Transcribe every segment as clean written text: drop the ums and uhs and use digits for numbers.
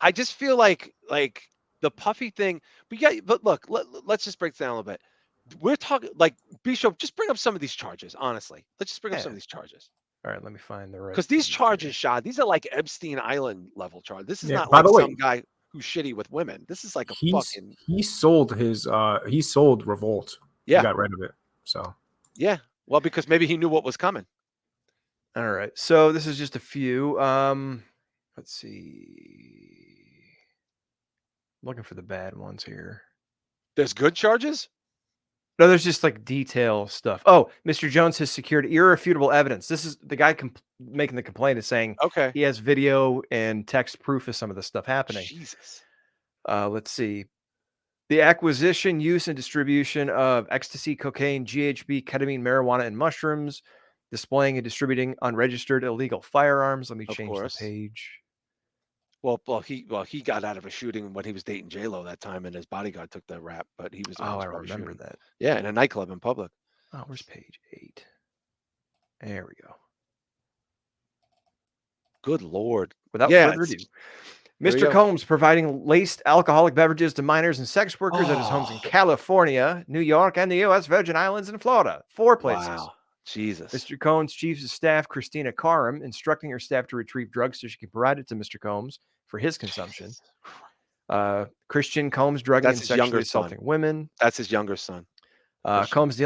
I just feel like the Puffy thing. But look, let's just break it down a little bit. We're talking like Bishop. Just bring up some of these charges. Honestly, let's just bring up Yeah. some of these charges All right, let me find the right because these page charges, here. Shah, these are like Epstein Island level charges. This is Yeah. not By like the way, some guy who's shitty with women. This is like a fucking he sold his he sold Revolt. He yeah, got rid of it. So yeah. Well, because maybe he knew what was coming. All right, so this is just a few. Let's see. I'm looking for the bad ones here. There's good charges. No, there's just like detail stuff. Oh, Mr. Jones has secured irrefutable evidence. This is the guy making the complaint is saying Okay. he has video and text proof of some of this stuff happening. Jesus. Let's see. The acquisition, use, and distribution of ecstasy, cocaine, GHB, ketamine, marijuana, and mushrooms, displaying and distributing unregistered illegal firearms. Let me Of change the course. page. Well, he got out of a shooting when he was dating J-Lo that time, and his bodyguard took the rap, but he was the one Oh, who I started remember shooting. that. Yeah, in a nightclub in public. Oh, where's page 8? There we go. Good Lord. Without Yeah, further ado, there you Mr. go. Combs providing laced alcoholic beverages to minors and sex workers at his homes in Oh, California, New York, and the U.S. Virgin Islands and Florida. 4 places. wow. Jesus. Mr. Combs' chief of staff, Christina Karam, instructing her staff to retrieve drugs so she can provide it to Mr. Combs for his consumption. Jesus Christ. Christian Combs drugging That's and his sexually younger assaulting son. women. That's his younger son. Christian. Combs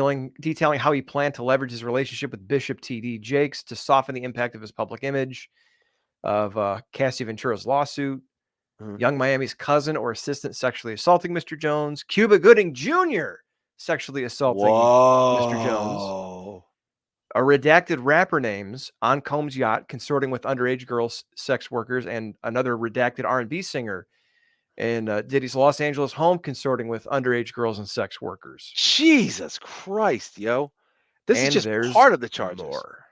detailing how he planned to leverage his relationship with Bishop T.D. Jakes to soften the impact of his public image, of Cassie Ventura's lawsuit, Mhm. Young Miami's cousin or assistant sexually assaulting Mr. Jones, Cuba Gooding Jr. sexually assaulting Mr. Jones, Whoa. a redacted rapper names on Combs' yacht consorting with underage girls, sex workers, and another redacted R&B singer in Diddy's Los Angeles home consorting with underage girls and sex workers. Jesus Christ, yo. This is And just there's part of the charges. more.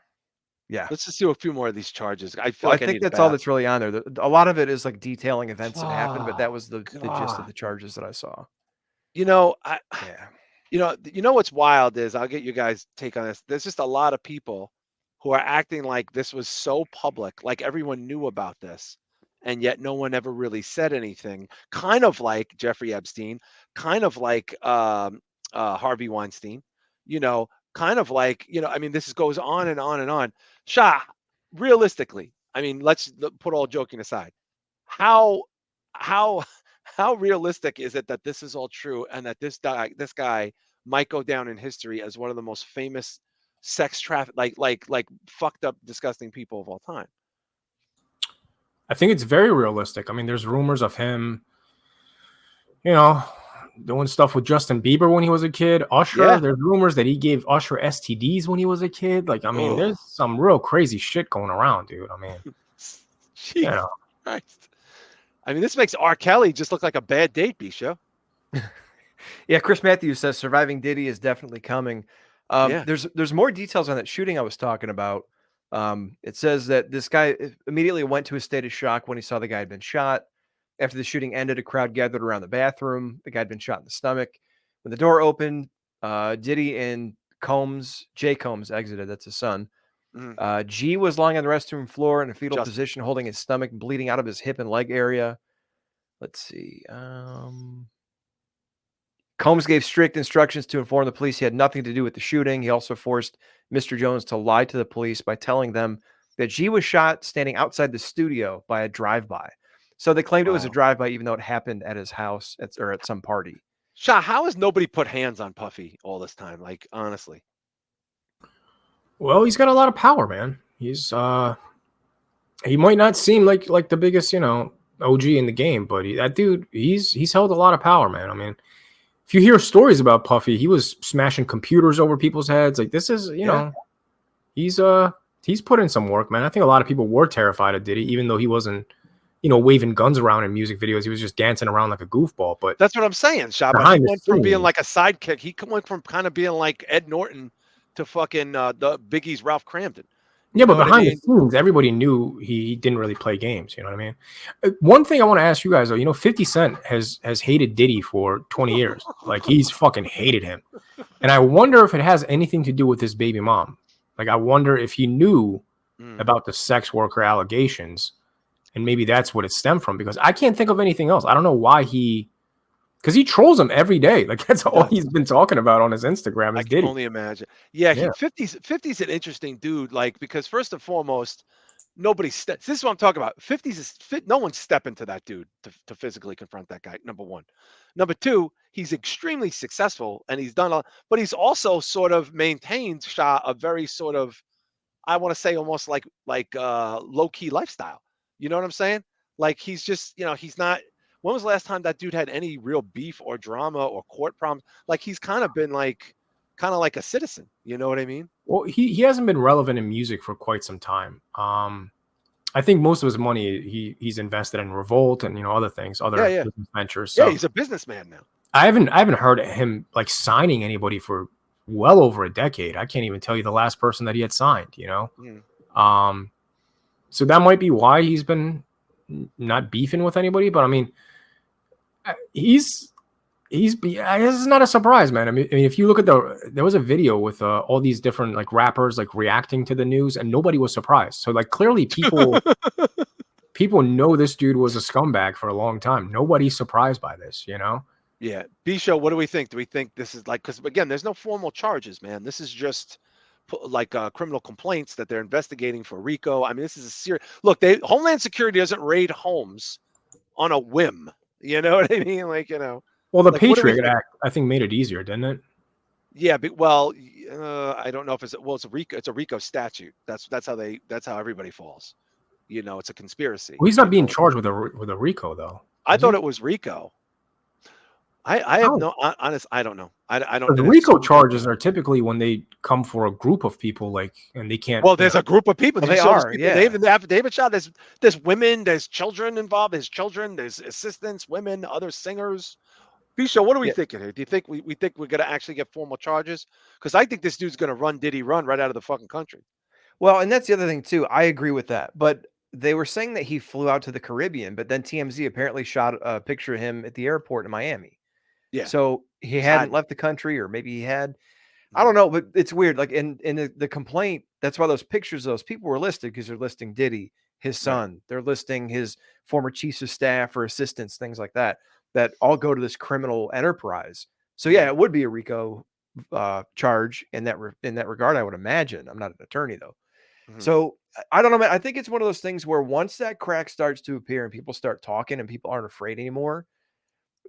Yeah. Let's just do a few more of these charges. I feel Well, I like I think need a that's all bath. that's really on there. A lot of it is like detailing events that happened, but that Oh, was the gist of God. the charges that I saw. You know, Yeah. you know what's wild is I'll get you guys' take on this. There's just a lot of people who are acting like this was so public, like everyone knew about this, and yet no one ever really said anything. Kind of like Jeffrey Epstein, kind of like Harvey Weinstein. You know, kind of like I mean, this goes on and on and on. Shah, realistically, I mean, let's put all joking aside. How how how realistic is it that this is all true and that this guy might go down in history as one of the most famous sex traffic like fucked up disgusting people of all time? I think it's very realistic. I mean, there's rumors of him, you know, doing stuff with Justin Bieber when he was a kid. Usher, Yeah. there's rumors that he gave Usher STDs when he was a kid. Like, I mean, Ugh. there's some real crazy shit going around, dude. I mean, you Jesus know, Christ. I mean, this makes R. Kelly just look like a bad date, Bisha. Yeah, Chris Matthews says surviving Diddy is definitely coming. Yeah. There's more details on that shooting I was talking about. It says that this guy immediately went to a state of shock when he saw the guy had been shot. After the shooting ended, a crowd gathered around the bathroom. The guy had been shot in the stomach. When the door opened, Diddy and Jay Combs exited. That's his son. Mhm. G was lying on the restroom floor in a fetal Just position, holding his stomach, bleeding out of his hip and leg area. Let's see. Combs gave strict instructions to inform the police he had nothing to do with the shooting. He also forced Mr. Jones to lie to the police by telling them that G was shot standing outside the studio by a drive-by. So they claimed it was a wow. drive-by, even though it happened at his house or at some party. Shah, how has nobody put hands on Puffy all this time? Like, honestly. well, he's got a lot of power, man. He's he might not seem like the biggest, OG in the game, but that dude, he's held a lot of power, man. I mean, if you hear stories about Puffy, he was smashing computers over people's heads. Like, this is, he's put in some work, man. I think a lot of people were terrified of Diddy, even though he wasn't, waving guns around in music videos. He was just dancing around like a goofball. But That's what I'm saying, Shah. But he went from being like a sidekick. He went from kind of being like Ed Norton to fucking the Biggie's Ralph Cramden. Yeah, but behind the scenes, everybody knew he didn't really play games. You know what I mean? One thing I want to ask you guys, though, 50 Cent has hated Diddy for 20 years. Like, he's fucking hated him. And I wonder if it has anything to do with his baby mom. Like, I wonder if he knew about the sex worker allegations and maybe that's what it stemmed from. Because I can't think of anything else. I don't know why because he trolls him every day. Like that's all he's been talking about on his Instagram I is can Diddy. only imagine. Yeah, Yeah. 50's an interesting dude, like, because first and foremost, nobody steps. This is what I'm talking about. 50's is fit. No one's stepping to that dude to physically confront that guy. Number one. Number two, he's extremely successful and he's done a, but he's also sort of maintained Shah a very sort of, I want to say almost like low key lifestyle. You know what I'm saying? Like he's just, he's not. When was the last time that dude had any real beef or drama or court problems? Like he's kind of been like, kind of like a citizen. You know what I mean? Well, he hasn't been relevant in music for quite some time. I think most of his money he's invested in Revolt and other things, Yeah, other yeah, business ventures. yeah. So He's a businessman now. I haven't heard him like signing anybody for well over a decade. I can't even tell you the last person that he had signed. Mm. So that might be why he's been not beefing with anybody. But I mean, this is not a surprise, man. I mean, if you look at there was a video with all these different like rappers like reacting to the news, and nobody was surprised. So like clearly people know this dude was a scumbag for a long time. Nobody's surprised by this, Yeah. B-Show, what do we think? Do we think this is like, because again, there's no formal charges, man. This is just like criminal complaints that they're investigating for RICO. I mean, this is a serious look. Homeland Security doesn't raid homes on a whim. You know what I mean? Like, Well, the like, what do we Patriot think? Act, I think, made it easier, didn't it? Yeah, well, I don't know if it's a RICO. It's a RICO statute. That's how everybody falls. It's a conspiracy. Well, he's not being charged with a RICO though. I Is thought he? it was RICO. I have no honest. I don't know. I don't. The RICO charges are typically when they come for a group of people, like, and they can't. Well, there's a group of people. Well, they are. People, Yeah. They even the affidavit shot. There's women. There's children involved. There's children. There's assistants, women, other singers. B-Show, what are we thinking here? Do you think we think we're going to actually get formal charges? Because I think this dude's going to run Diddy run right out of the fucking country. Well, and that's the other thing too. I agree with that, but they were saying that he flew out to the Caribbean, but then TMZ apparently shot a picture of him at the airport in Miami. Yeah. So he He's hadn't hiding. left the country, or maybe he had. I don't know, but it's weird. Like in the complaint, that's why those pictures of those people were listed, because they're listing Diddy, his son. Right. They're listing his former chiefs of staff or assistants, things like that all go to this criminal enterprise. So yeah, it would be a RICO charge in that regard, I would imagine. I'm not an attorney though. Mm-hmm. So I don't know, man. I think it's one of those things where once that crack starts to appear and people start talking and people aren't afraid anymore,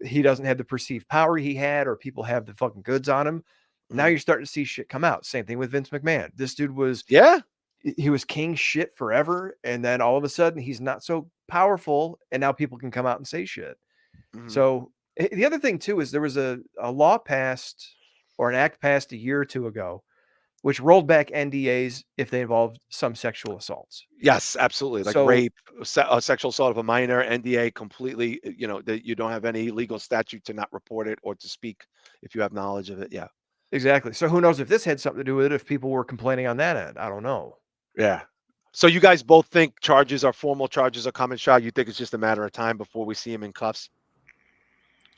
he doesn't have the perceived power he had, or people have the fucking goods on him. Now you're starting to see shit come out. Same thing with Vince McMahon. This dude was, he was king shit forever. And then all of a sudden he's not so powerful. And now people can come out and say shit. Mm-hmm. So the other thing too, is there was a law passed, or an act passed a year or two ago, which rolled back NDAs if they involved some sexual assaults. Yes, absolutely. Like rape, sexual assault of a minor, NDA completely, that you don't have any legal statute to not report it or to speak if you have knowledge of it. Yeah. Exactly. So who knows if this had something to do with it, if people were complaining on that end. I don't know. Yeah. So you guys both think formal charges are coming, Shah? You think it's just a matter of time before we see him in cuffs?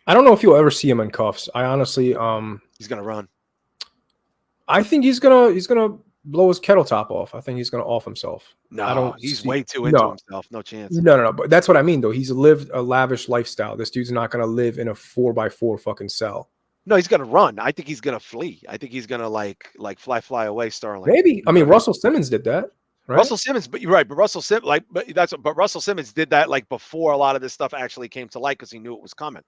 I don't know if you'll ever see him in cuffs. I honestly, he's gonna run. I think he's gonna blow his kettle top off. I think he's gonna off himself. No, he's way too into himself. No chance. No. But that's what I mean, though. He's lived a lavish lifestyle. This dude's not gonna live in a 4x4 fucking cell. No, he's gonna run. I think he's gonna flee. I think he's gonna like fly away, Starling. Maybe. I mean, Russell Simmons did that. Right? Russell Simmons, but you're right. But Russell Simmons, but Russell Simmons did that like before a lot of this stuff actually came to light, because he knew it was coming.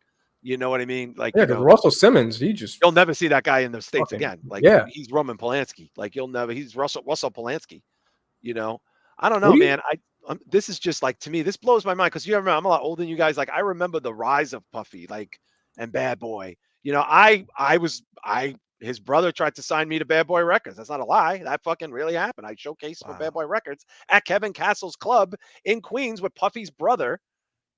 You know what I mean? Like, yeah, because Russell Simmons, you'll never see that guy in the States again. Like, he's Roman Polanski. Like, he's Russell Polanski. I don't know, man. This is just like, to me, this blows my mind, because you remember, I'm a lot older than you guys. Like, I remember the rise of Puffy, like, and Bad Boy. His brother tried to sign me to Bad Boy Records. That's not a lie. That fucking really happened. I showcased for Bad Boy Records at Kevin Castle's club in Queens, with Puffy's brother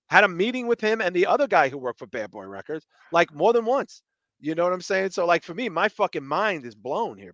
had a meeting with him and the other guy who worked for Bad Boy Records, like, more than once. You know what I'm saying? So, like, for me, my fucking mind is blown here.